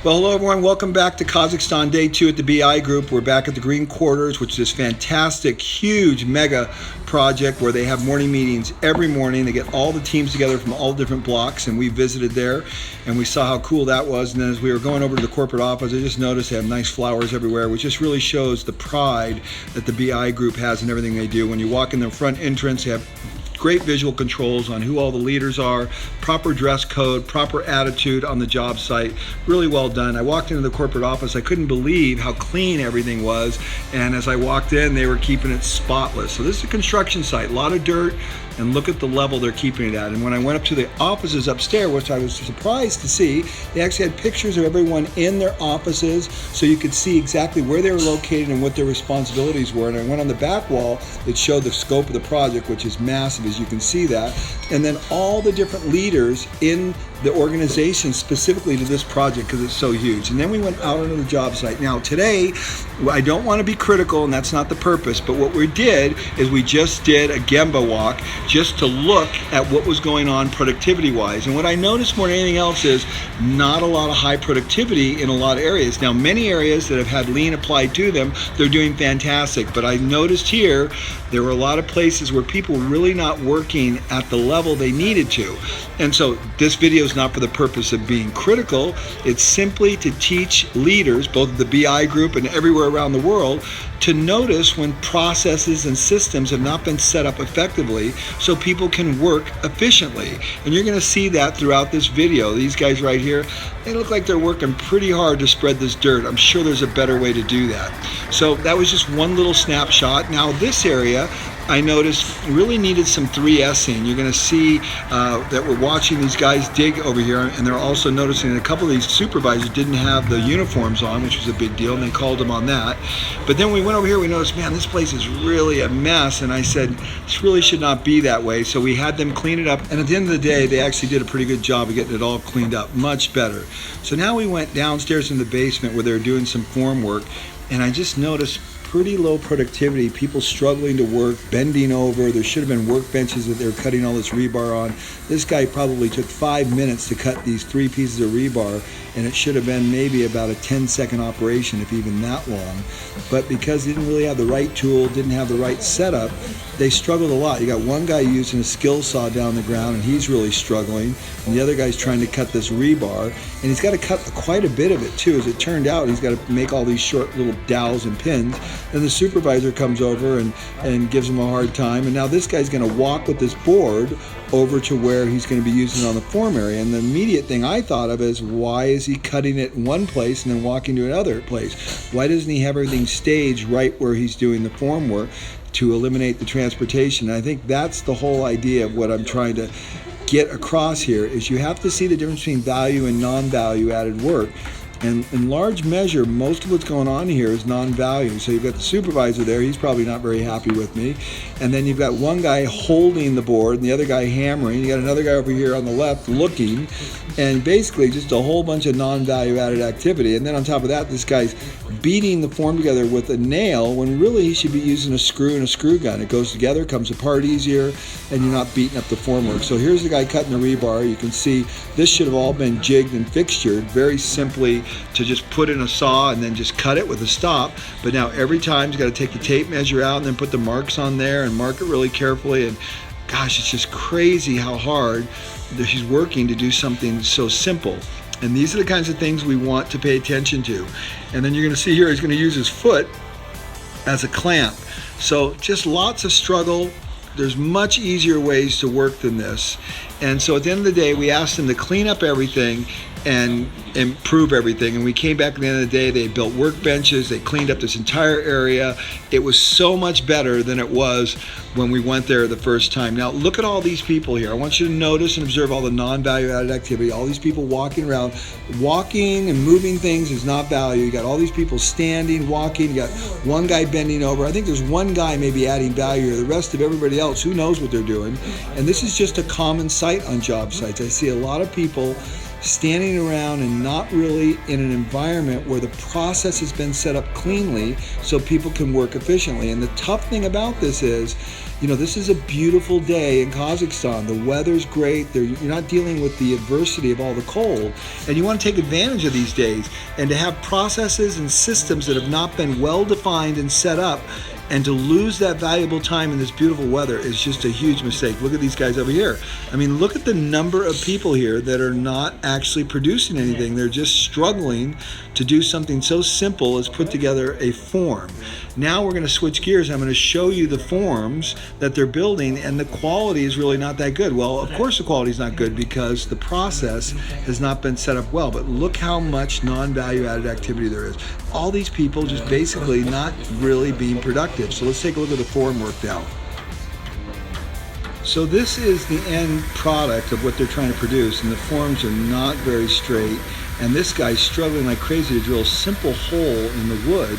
Well, hello everyone. Welcome back to Kazakhstan Day 2 at the BI Group. We're back at the Green Quarters, which is this fantastic, huge, mega project where they have morning meetings every morning. They get all the teams together from all different blocks, and we visited there, and we saw how cool that was. And then as we were going over to the corporate office, I just noticed they have nice flowers everywhere, which just really shows the pride that the BI Group has in everything they do. When you walk in the front entrance, they have great visual controls on who all the leaders are, proper dress code, proper attitude on the job site. Really well done. I walked into the corporate office. I couldn't believe how clean everything was. And as I walked in, they were keeping it spotless. So this is a construction site, a lot of dirt, and look at the level they're keeping it at. And when I went up to the offices upstairs, which I was surprised to see, they actually had pictures of everyone in their offices so you could see exactly where they were located and what their responsibilities were. And I went on the back wall, it showed the scope of the project, which is massive, as you can see that. And then all the different leaders in the organization specifically to this project because it's so huge. And then we went out onto the job site. Now today, I don't want to be critical, and that's not the purpose, but what we did is we just did a Gemba walk just to look at what was going on productivity wise. And what I noticed more than anything else is not a lot of high productivity in a lot of areas. Now many areas that have had lean applied to them, they're doing fantastic, but I noticed here there were a lot of places where people were really not working at the level they needed to. And so this video is not for the purpose of being critical. It's simply to teach leaders, both of the BI Group and everywhere around the world, to notice when processes and systems have not been set up effectively so people can work efficiently. And you're going to see that throughout this video. These guys right here, they look like they're working pretty hard to spread this dirt. I'm sure there's a better way to do that. So that was just one little snapshot. Now this area, I noticed really needed some 3S'ing. You're going to see that we're watching these guys dig over here, and they're also noticing that a couple of these supervisors didn't have the uniforms on, which was a big deal, and they called them on that. But then we went over here, we noticed, man, this place is really a mess, and I said, this really should not be that way. So we had them clean it up, and at the end of the day, they actually did a pretty good job of getting it all cleaned up, much better. So now we went downstairs in the basement where they were doing some form work, and I just noticed pretty low productivity, people struggling to work, bending over. There should have been workbenches that they were cutting all this rebar on. This guy probably took 5 minutes to cut these 3 pieces of rebar, and it should have been maybe about a 10-second operation, if even that long. But because they didn't really have the right tool, didn't have the right setup, they struggled a lot. You got one guy using a skill saw down the ground, and he's really struggling, and the other guy's trying to cut this rebar, and he's got to cut quite a bit of it too. As it turned out, he's got to make all these short little dowels and pins. Then the supervisor comes over and gives him a hard time, and now this guy's going to walk with this board over to where he's going to be using it on the form area. And the immediate thing I thought of is, why is he cutting it in one place and then walking to another place? Why doesn't he have everything staged right where he's doing the form work to eliminate the transportation? And I think that's the whole idea of what I'm trying to get across here, is you have to see the difference between value and non-value added work. And in large measure, most of what's going on here is non-value. So you've got the supervisor there, he's probably not very happy with me. And then you've got one guy holding the board and the other guy hammering. You got another guy over here on the left looking, and basically just a whole bunch of non-value added activity. And then on top of that, this guy's beating the form together with a nail when really he should be using a screw and a screw gun. It goes together, comes apart easier, and you're not beating up the formwork. So here's the guy cutting the rebar. You can see this should have all been jigged and fixtured very simply to just put in a saw and then just cut it with a stop. But now every time he's got to take the tape measure out and then put the marks on there and mark it really carefully. And gosh, it's just crazy how hard that he's working to do something so simple. And these are the kinds of things we want to pay attention to. And then you're going to see here he's going to use his foot as a clamp. So just lots of struggle. There's much easier ways to work than this. And so at the end of the day, we asked him to clean up everything and improve everything. And we came back at the end of the day, they built workbenches, they cleaned up this entire area. It was so much better than it was when we went there the first time. Now look at all these people here. I want you to notice and observe all the non-value added activity. All these people walking around. Walking and moving things is not value. You got all these people standing, walking. You got one guy bending over. I think there's one guy maybe adding value here. The rest of everybody else, who knows what they're doing. And this is just a common sight on job sites. I see a lot of people standing around and not really in an environment where the process has been set up cleanly so people can work efficiently. And the tough thing about this is You know, this is a beautiful day in Kazakhstan. The weather's great. You're not dealing with the adversity of all the cold. And you want to take advantage of these days. And to have processes and systems that have not been well defined and set up, and to lose that valuable time in this beautiful weather is just a huge mistake. Look at these guys over here. I mean, look at the number of people here that are not actually producing anything. They're just struggling to do something so simple as put together a form. Now we're going to switch gears. I'm going to show you the forms that they're building, and the quality is really not that good. Well, of course the quality is not good because the process has not been set up well, but look how much non-value added activity there is. All these people just basically not really being productive. So let's take a look at the form worked out. So this is the end product of what they're trying to produce, and the forms are not very straight. And this guy's struggling like crazy to drill a simple hole in the wood.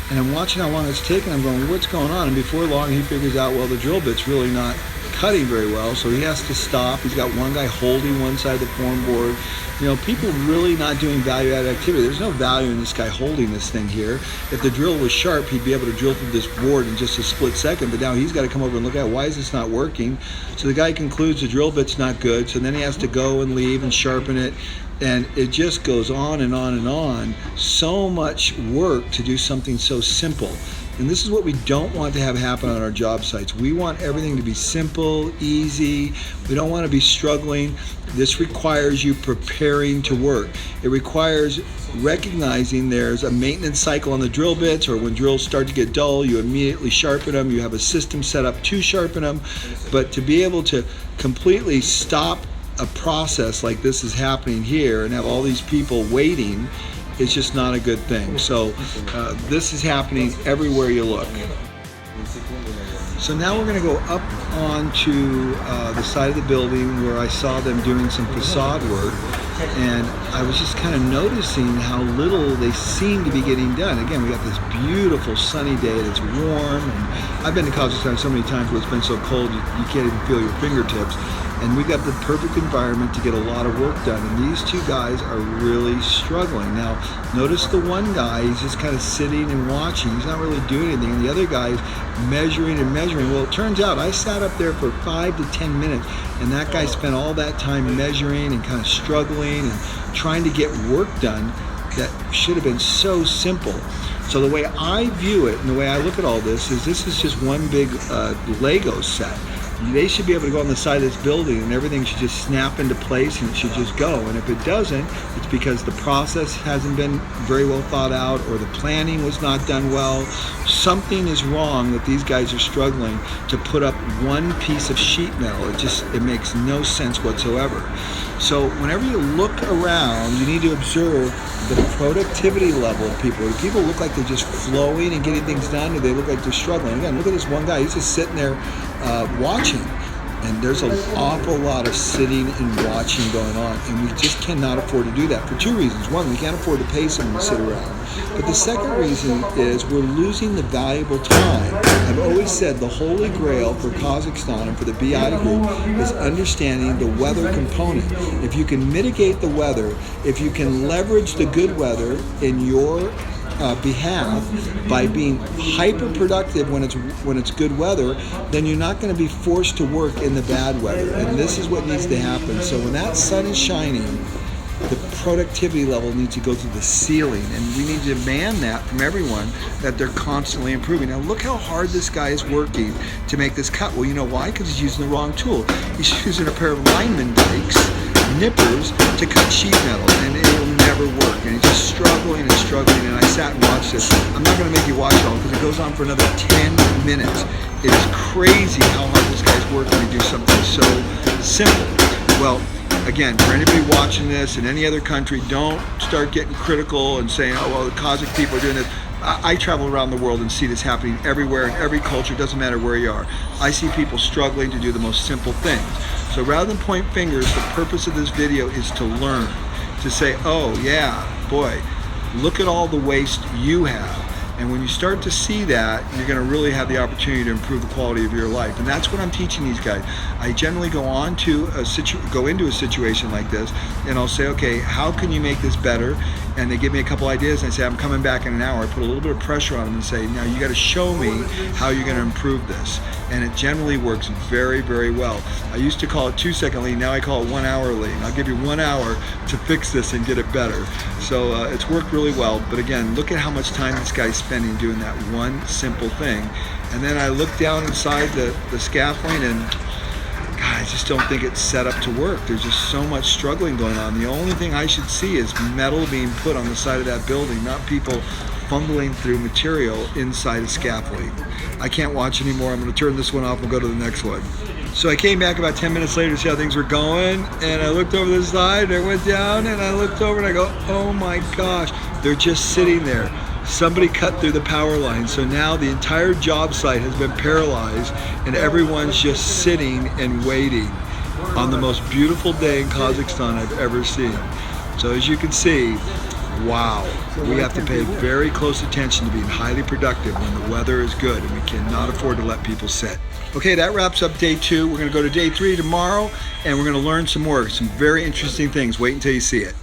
And I'm watching how long it's taking. I'm going, what's going on? And before long, he figures out, well, the drill bit's really not cutting very well, so he has to stop. He's got one guy holding one side of the form board. You know, people really not doing value-added activity. There's no value in this guy holding this thing here. If the drill was sharp, he'd be able to drill through this board in just a split second, but now he's got to come over and look at why is this not working. So the guy concludes the drill bit's not good, so then he has to go and leave and sharpen it. And it just goes on and on and on. So much work to do something so simple. And this is what we don't want to have happen on our job sites. We want everything to be simple, easy. We don't want to be struggling. This requires you preparing to work. It requires recognizing there's a maintenance cycle on the drill bits, or when drills start to get dull, you immediately sharpen them. You have a system set up to sharpen them. But to be able to completely stop a process like this is happening here and have all these people waiting, it's just not a good thing. So this is happening everywhere you look. So now we're going to go up onto the side of the building where I saw them doing some facade work, and I was just kind of noticing how little they seem to be getting done. Again, we got this beautiful sunny day that's warm, and I've been to Kazakhstan so many times where it's been so cold you can't even feel your fingertips. And we've got the perfect environment to get a lot of work done. And these two guys are really struggling. Now, notice the one guy, he's just kind of sitting and watching. He's not really doing anything. And the other guy's measuring and measuring. Well, it turns out I sat up there for 5 to 10 minutes, and that guy spent all that time measuring and kind of struggling and trying to get work done that should have been so simple. So the way I view it and the way I look at all this is just one big Lego set. They should be able to go on the side of this building and everything should just snap into place and it should just go. And if it doesn't, it's because the process hasn't been very well thought out, or the planning was not done well. Something is wrong that these guys are struggling to put up one piece of sheet metal. It makes no sense whatsoever. So whenever you look around, you need to observe the productivity level of people. Do people look like they're just flowing and getting things done, or do they look like they're struggling? Again, look at this one guy. He's just sitting there watching. And there's an awful lot of sitting and watching going on, and we just cannot afford to do that for two reasons. One, we can't afford to pay someone to sit around. But the second reason is we're losing the valuable time. I've always said the holy grail for Kazakhstan and for the BI group is understanding the weather component. If you can mitigate the weather, if you can leverage the good weather in your behalf by being hyper productive when it's good weather, then you're not going to be forced to work in the bad weather. And this is what needs to happen. So when that sun is shining, the productivity level needs to go to the ceiling, and we need to demand that from everyone, that they're constantly improving. Now look how hard this guy is working to make this cut. Well, you know why? Because he's using the wrong tool. He's using a pair of lineman brakes, nippers, to cut sheet metal, and it will never work. And he's just struggling and struggling, and I sat and watched this. I'm not going to make you watch it all because it goes on for another 10 minutes. It is crazy how hard this guy's working to do something so simple. Well, again, for anybody watching this in any other country, don't start getting critical and saying, oh, well, the Kazakh people are doing this. I travel around the world and see this happening everywhere in every culture. It doesn't matter where you are. I see people struggling to do the most simple things. So rather than point fingers, the purpose of this video is to learn, to say, oh yeah, boy, look at all the waste you have. And when you start to see that, you're going to really have the opportunity to improve the quality of your life. And that's what I'm teaching these guys. I generally go into a situation like this, and I'll say, okay, how can you make this better? and they give me a couple ideas, and I say, I'm coming back in an hour. I put a little bit of pressure on them and say, now you got to show me how you're going to improve this. And it generally works very, very well. I used to call it 2-second lean, now I call it 1 hour lean. I'll give you 1 hour to fix this and get it better. So it's worked really well, but again, look at how much time this guy's spending doing that one simple thing. And then I look down inside the scaffolding, and God, I just don't think it's set up to work. There's just so much struggling going on. The only thing I should see is metal being put on the side of that building, not people fumbling through material inside a scaffolding. I can't watch anymore. I'm going to turn this one off and go to the next one. So I came back about 10 minutes later to see how things were going, and I looked over the side, and I went down, and I looked over, and I go, oh my gosh, they're just sitting there. Somebody cut through the power line, so now the entire job site has been paralyzed, and everyone's just sitting and waiting on the most beautiful day in Kazakhstan I've ever seen. So as you can see, wow, we have to pay very close attention to being highly productive when the weather is good, and we cannot afford to let people sit. Okay, that wraps up day 2. We're going to go to day 3 tomorrow, and we're going to learn some more, some very interesting things. Wait until you see it.